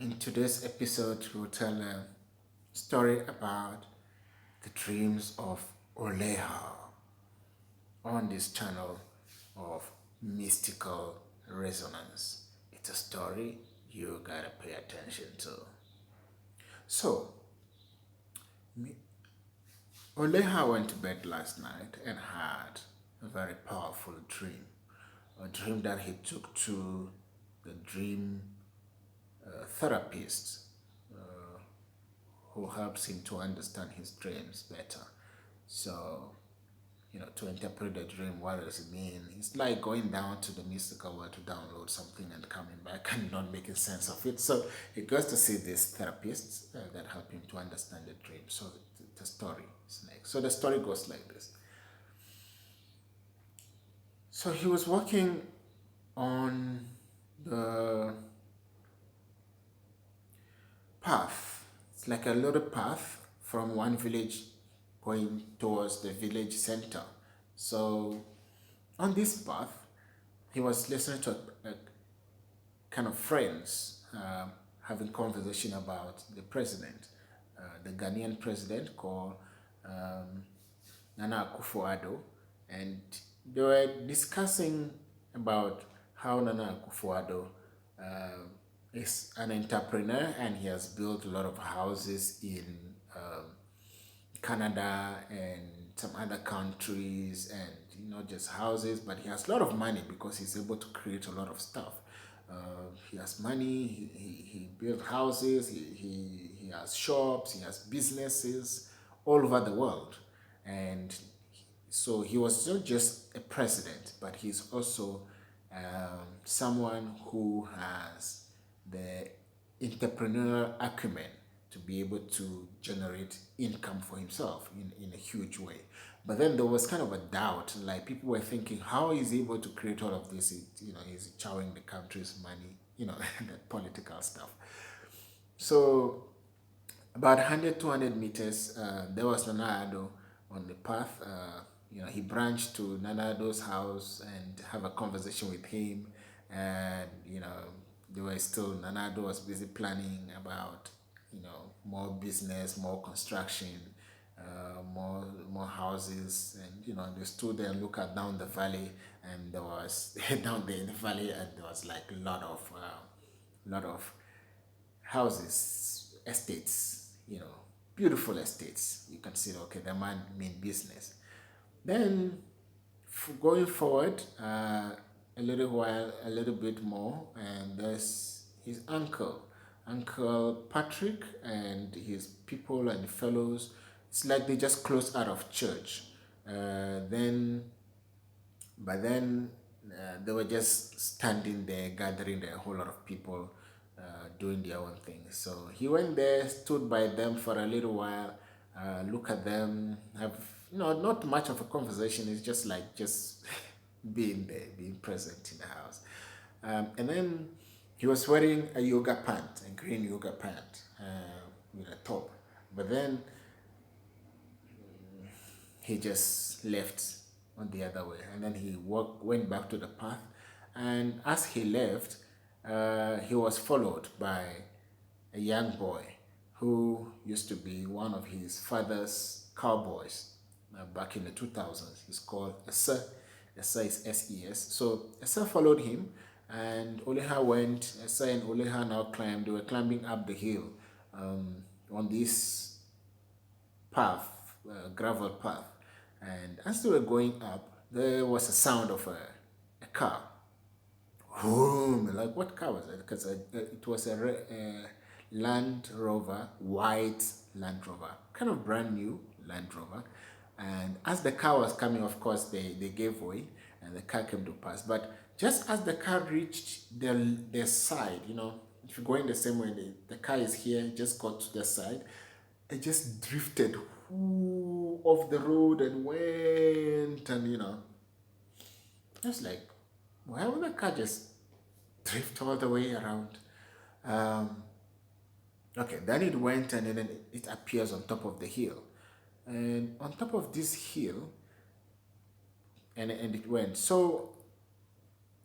In today's episode, we'll tell a story about the dreams of Oleha on this channel of mystical resonance. It's a story you gotta pay attention to. So, Oleha went to bed last night and had a very powerful dream. A dream that he took to the dream therapist who helps him to understand his dreams better. So, to interpret the dream, what does it mean? It's like going down to the mystical world to download something and coming back and not making sense of it. So he goes to see this therapist that help him to understand the dream. So the story is like, so the story goes like this. So he was walking on the path. It's like a little path from one village going towards the village center. So on this path, he was listening to a kind of friends having conversation about the president, the Ghanaian president called um, Nana Akufo-Addo, and they were discussing about how Nana Akufo-Addo uh, is an entrepreneur and he has built a lot of houses in Canada and some other countries, and not just houses, but he has a lot of money because he's able to create a lot of stuff. He has money, he built houses, he has shops, he has businesses all over the world. And so he was not just a president, but he's also someone who has the entrepreneurial acumen to be able to generate income for himself in a huge way. But then there was kind of a doubt, like people were thinking, how is he able to create all of this? He's chowing the country's money, the political stuff. So about 100, 200 meters, there was Nana Addo on the path. He branched to Nana Addo's house and have a conversation with him. And, they were still, Nana Addo was busy planning about, more business, more construction, more houses. And, they stood there and looked at down the valley, and there was, down there in the valley, and there was like a lot of houses, estates, beautiful estates. You consider, okay, the man mean business. Then going forward, a little while, a little bit more, and there's his Uncle Patrick, and his people and fellows. It's like they just closed out of church. Then but then they were just standing there, gathering there, a whole lot of people doing their own thing. So he went there, stood by them for a little while, look at them, have not much of a conversation. It's just like just being there, being present in the house. And then he was wearing a yoga pant, a green yoga pant with a top. But then he just left on the other way, and then went back to the path. And as he left, he was followed by a young boy who used to be one of his father's cowboys back in the 2000s. He's called Essa. Essa is SES. So Essa followed him, and Oleha went. Essa and Oleha now climbed. They were climbing up the hill on this path, gravel path. And as they were going up, there was a sound of a car. Boom! Like, what car was it? Because it was a Land Rover, white Land Rover, kind of brand new Land Rover. And as the car was coming, of course, they gave way and the car came to pass. But just as the car reached their side, if you're going the same way, the car is here, just got to the side, it just drifted off the road and went, and just like, why would the car just drift all the way around? Um, okay, then it went, and then it appears on top of the hill. And on top of this hill, and it went. So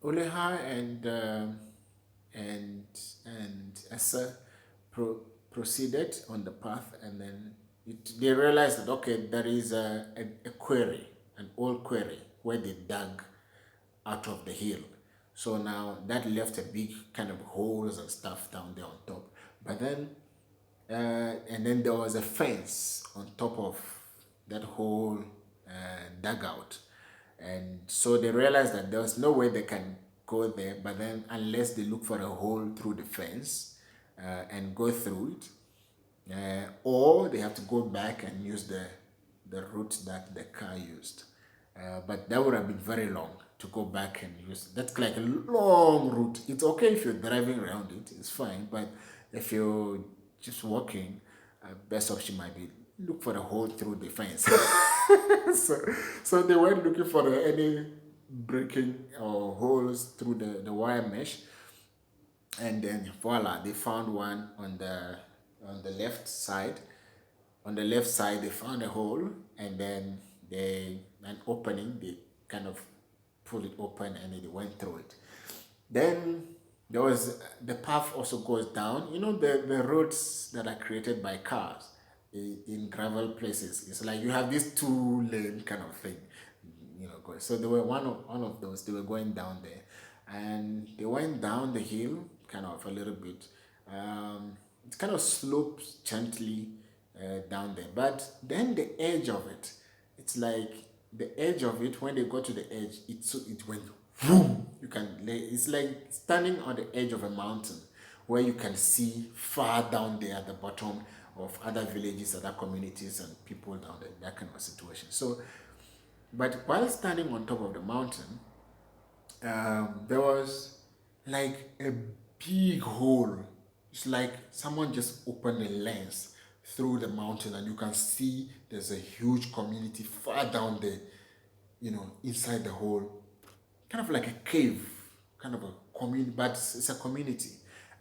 Oleha and Essa, pro- proceeded on the path, and then they realized that okay, there is a quarry, an old quarry where they dug out of the hill. So now that left a big kind of holes and stuff down there on top. But then, and then there was a fence on top of that whole dugout. And so they realized that there was no way they can go there, but then unless they look for a hole through the fence and go through it, or they have to go back and use the route that the car used. But that would have been very long to go back and use. That's like a long route. It's okay if you're driving around it, it's fine. But if you're just walking, best option might be look for a hole through the fence. so, so they weren't looking for any breaking or holes through the wire mesh, and then voila, they found one on the left side. On the left side they found a hole, and then they an opening, they kind of pulled it open and they went through it. Then there was the path also goes down, you know, the roads that are created by cars in gravel places. It's like you have this two lane kind of thing, you know, going. So they were one of those, they were going down there, and they went down the hill kind of a little bit. It kind of slopes gently down there, but then the edge of it, it's like the edge of it, when they got to the edge, it went boom. You can lay, it's like standing on the edge of a mountain where you can see far down there at the bottom of other villages, other communities, and people down there, that kind of situation. So, but while standing on top of the mountain, there was like a big hole. It's like someone just opened a lens through the mountain, and you can see there's a huge community far down there, you know, inside the hole, kind of like a cave, kind of a community, but it's a community.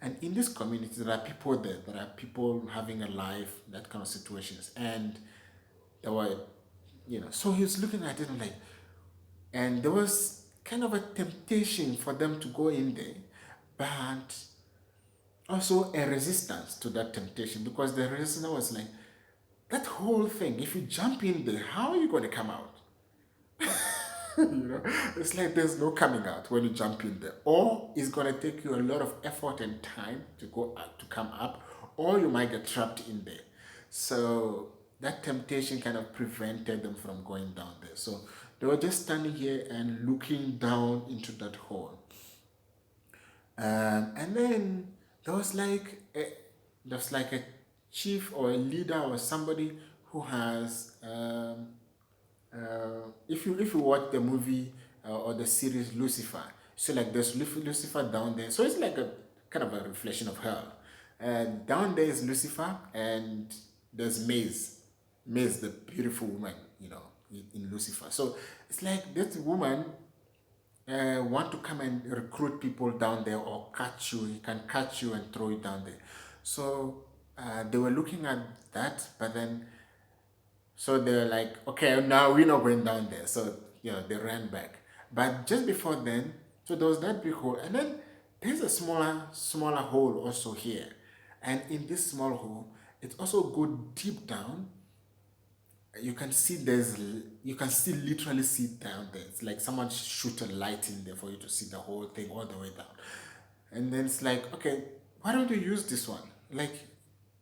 And in this community, there are people there. There are people having a life, that kind of situations. And there were, you know, so he was looking at it and like, and there was kind of a temptation for them to go in there, but also a resistance to that temptation, because the resistance was like, that whole thing, if you jump in there, how are you going to come out? You know, it's like there's no coming out when you jump in there, or it's going to take you a lot of effort and time to go up, to come up, or you might get trapped in there. So that temptation kind of prevented them from going down there. So they were just standing here and looking down into that hole. And then there was like a, there's like a chief or a leader or somebody who has if you watch the movie or the series Lucifer, so like there's Lucifer down there, so it's like a kind of a reflection of hell. And down there is Lucifer, and there's Maze, the beautiful woman, you know, in Lucifer. So it's like this woman want to come and recruit people down there, or catch you. He can catch you and throw you down there. So they were looking at that, but then so they're like, okay, now we're not going down there. So, you know, they ran back. But just before then, so there was that big hole. And then there's a smaller hole also here. And in this small hole, it also go deep down. You can see you can still literally see down there. It's like someone shoot a light in there for you to see the whole thing all the way down. And then it's like, okay, why don't you use this one? Like,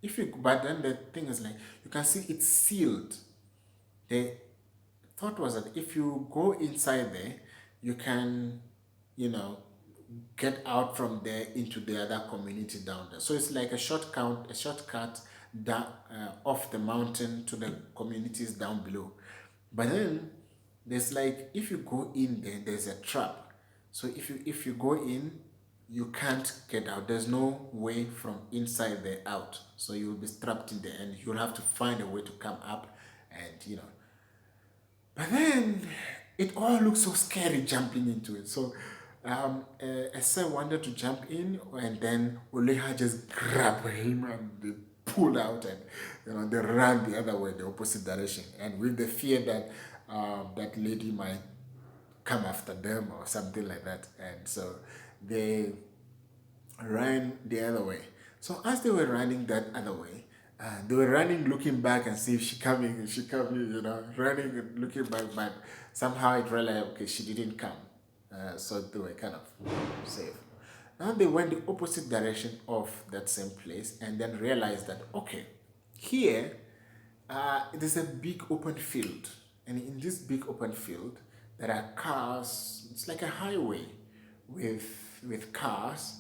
if you, but then the thing is like, you can see it's sealed. The thought was that if you go inside there, you can, you know, get out from there into the other community down there. So it's like a shortcut down off the mountain to the communities down below. But then there's like, if you go in there, there's a trap. So if you go in, you can't get out. There's no way from inside there out. So you'll be trapped in there, and you'll have to find a way to come up, and you know, but then it all looks so scary jumping into it. So Essa wanted to jump in, and then Oleeha just grabbed him and they pulled out, and you know, they ran the other way, the opposite direction, and with the fear that that lady might come after them or something like that. And so they ran the other way. So as they were running that other way, they were running, looking back and see if she coming, running and looking back, but somehow it realized, okay, she didn't come. So they were kind of safe. Now they went the opposite direction of that same place and then realized that, okay, here it is a big open field. And in this big open field, there are cars. It's like a highway with cars.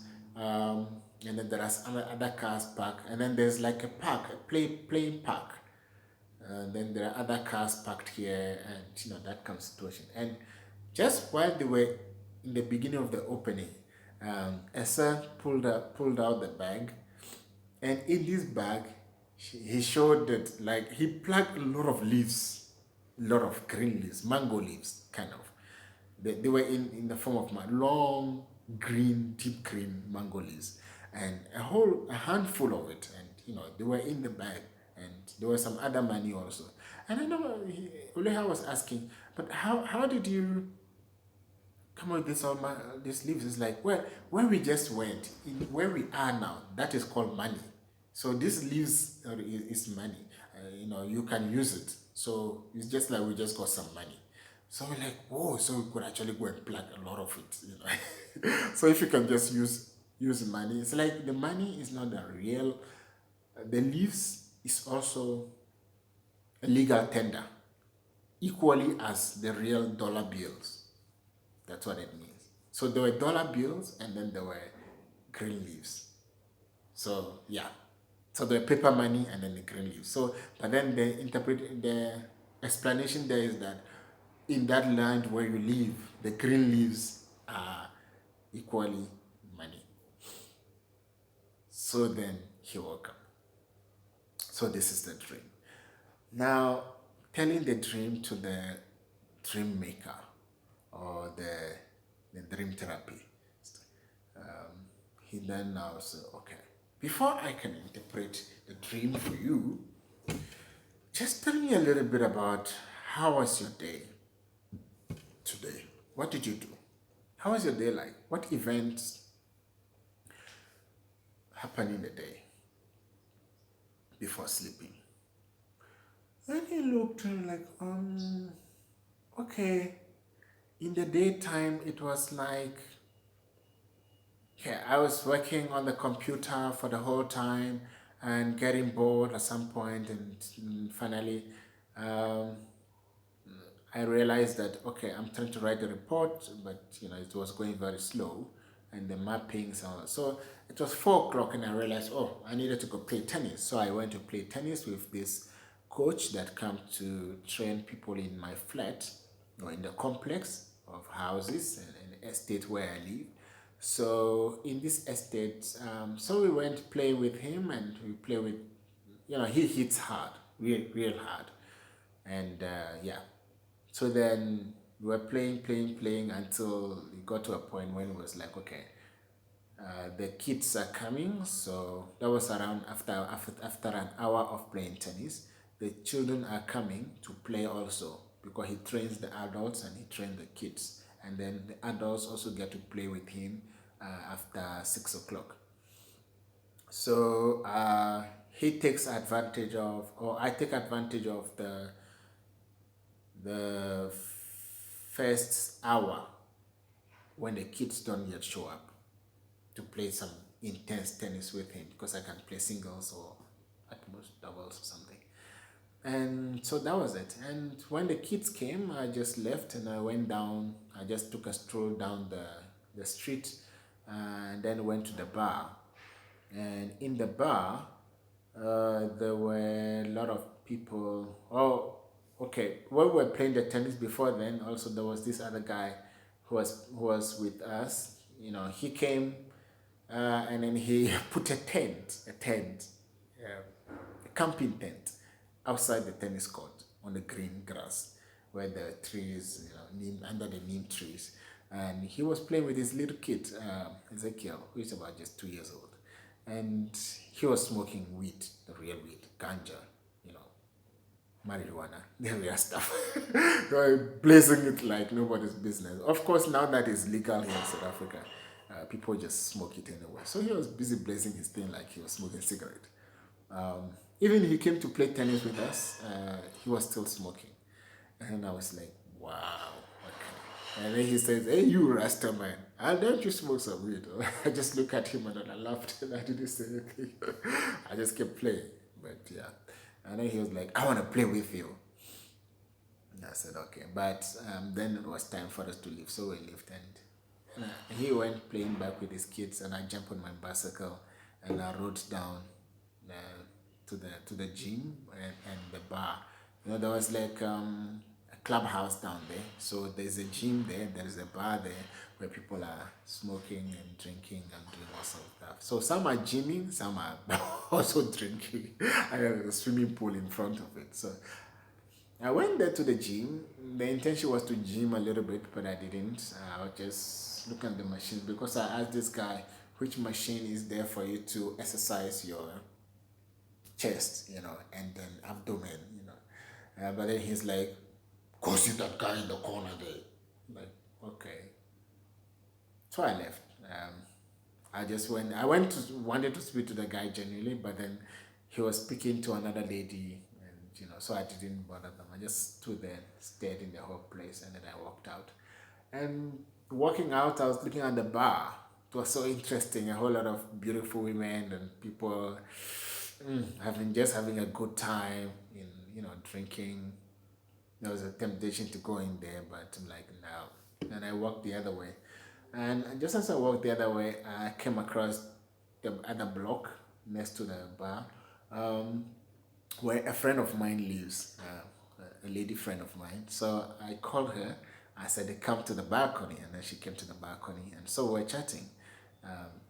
And then there are some other cars parked. And then there's like a park, a playing park. Then there are other cars parked here, and that comes situation. And just while they were in the beginning of the opening, Essa pulled out the bag, and in this bag, he showed that like he plucked a lot of leaves, a lot of green leaves, mango leaves, kind of. They were in the form of long green, deep green mango leaves, and a handful of it, and they were in the bag, and there was some other money also. And I know Oleha was asking, but how did you come on, this all my these leaves is like, well, where we just went, where we are now, that is called money. So this leaves is money. You can use it. So it's just like we just got some money. So we're like, whoa, so we could actually go and plug a lot of it. So if you can just use money, it's like the money is not the real. The leaves is also a legal tender, equally as the real dollar bills. That's what it means. So there were dollar bills and then there were green leaves. So yeah. So the paper money and then the green leaves. So but then the explanation there is that in that land where you live, the green leaves are equally money. So then he woke up. So this is the dream. Now telling the dream to the dream maker or the dream therapy. He then now said, okay, before I can interpret the dream for you, just tell me a little bit about how was your day today? What did you do? How was your day like? What events happened in the day before sleeping? And he looked like, okay. In the daytime, it was like, yeah, I was working on the computer for the whole time and getting bored at some point, and finally, um, I realized that okay, I'm trying to write a report, but it was going very slow, and the mapping sound. So it was 4 o'clock, and I realized, oh, I needed to go play tennis. So I went to play tennis with this coach that come to train people in my flat or in the complex of houses and estate where I live. So in this estate, so we went to play with him, and we play with, he hits hard, real hard, and yeah. So then we were playing until it got to a point when it was like, okay, the kids are coming. So that was around after an hour of playing tennis. The children are coming to play also because he trains the adults and he trains the kids. And then the adults also get to play with him after 6 o'clock. So he takes advantage of, or I take advantage of the first hour when the kids don't yet show up to play some intense tennis with him because I can play singles or at most doubles or something. And so that was it. And when the kids came, I just left and I went down. I just took a stroll down the street and then went to the bar. And in the bar, there were a lot of people. Oh, okay. When we were playing the tennis before then, also there was this other guy who was with us. He came and then he put a tent, a camping tent outside the tennis court on the green grass where the trees, under the neem trees. And he was playing with his little kid, Ezekiel, who is about just 2 years old. And he was smoking weed, the real weed, ganja, marijuana, the real stuff. Blazing it like nobody's business. Of course, now that is legal here in South Africa. People just smoke it anyway. So he was busy blazing his thing like he was smoking cigarette. Even he came to play tennis with us, he was still smoking. And I was like, wow, okay. And then he says, hey, you Rasta man, don't you smoke some weed? I just look at him and then I laughed and I didn't say anything. I just kept playing. But yeah. And then he was like, I want to play with you. And I said, okay. But then it was time for us to leave. So we left and he went playing back with his kids and I jumped on my bicycle and I rode down uh, to the gym and the bar. There was like a clubhouse down there. So there's a gym there, there's a bar there where people are smoking and drinking and doing all sorts of stuff. So some are gymming, some are also drinking. I have a swimming pool in front of it. So I went there to the gym. The intention was to gym a little bit, but I didn't. I was just looking at the machines because I asked this guy which machine is there for you to exercise your chest, and then abdomen. But then he's like, go see that guy in the corner there. Like, okay. So I left. I just went. Wanted to speak to the guy genuinely, but then he was speaking to another lady, and so I didn't bother them. I just stood there, stared in the whole place, and then I walked out. And walking out, I was looking at the bar. It was so interesting. A whole lot of beautiful women and people having a good time in drinking. There was a temptation to go in there, but I'm like, no. And I walked the other way. And just as I walked the other way, I came across the other block next to the bar, um, where a friend of mine lives, a lady friend of mine. So I called her. I said, come to the balcony. And then she came to the balcony. And so we're chatting.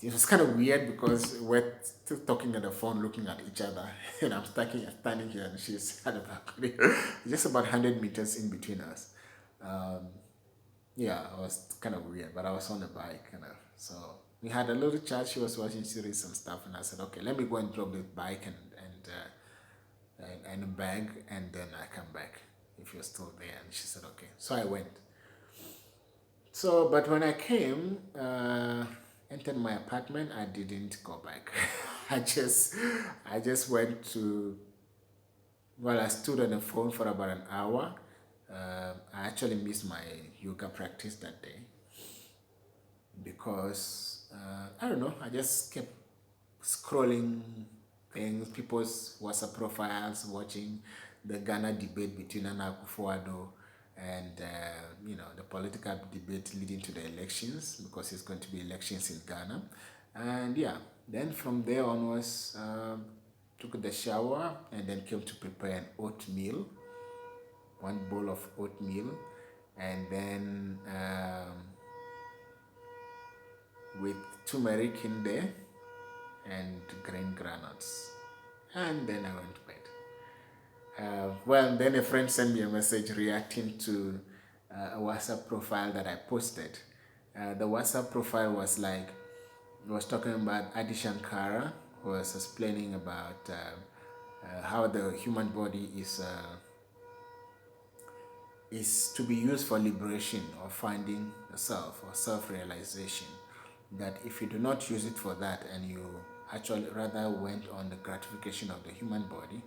It was kind of weird because we're still talking on the phone, looking at each other. And I'm standing here and she's at the balcony. Just about 100 meters in between us. Yeah, it was kind of weird, but I was on the bike, So we had a little chat. She was watching series and stuff, and I said, okay, let me go and drop the bike and a bag, and then I come back if you're still there. And she said, okay. So I went. So, but when I came, entered my apartment, I didn't go back. I just went to. Well, I stood on the phone for about an hour. I actually missed my yoga practice that day because I don't know. I just kept scrolling things, people's WhatsApp profiles, watching the Ghana debate between Nana Akufo-Addo and the political debate leading to the elections because it's going to be elections in Ghana, and yeah. Then from there onwards, took the shower and then came to prepare an oatmeal, one bowl of oatmeal, and then with turmeric in there and green granules, and then I went to bed. Well, then a friend sent me a message reacting to a WhatsApp profile that I posted. The WhatsApp profile was like, it was talking about Adi Shankara, who was explaining about how the human body is to be used for liberation or finding the self or self-realization. That if you do not use it for that and you actually rather went on the gratification of the human body,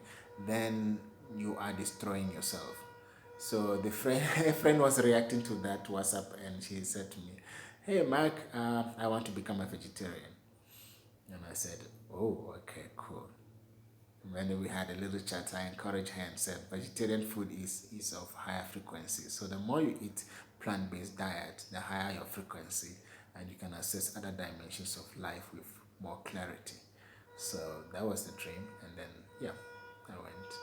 then you are destroying yourself. So the a friend was reacting to that WhatsApp and she said to me, hey Mark, I want to become a vegetarian. And I said, oh, okay, cool. When we had a little chat, I encouraged her and said, vegetarian food is of higher frequency. So the more you eat plant-based diet, the higher your frequency, and you can access other dimensions of life with more clarity. So that was the dream, and then, yeah, I went.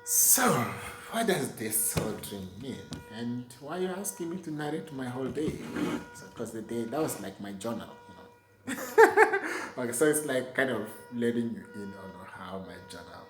So, what does this whole dream mean? And why are you asking me to narrate my whole day? Because the day, that was like my journal, Okay, so it's like kind of letting you in on how my journal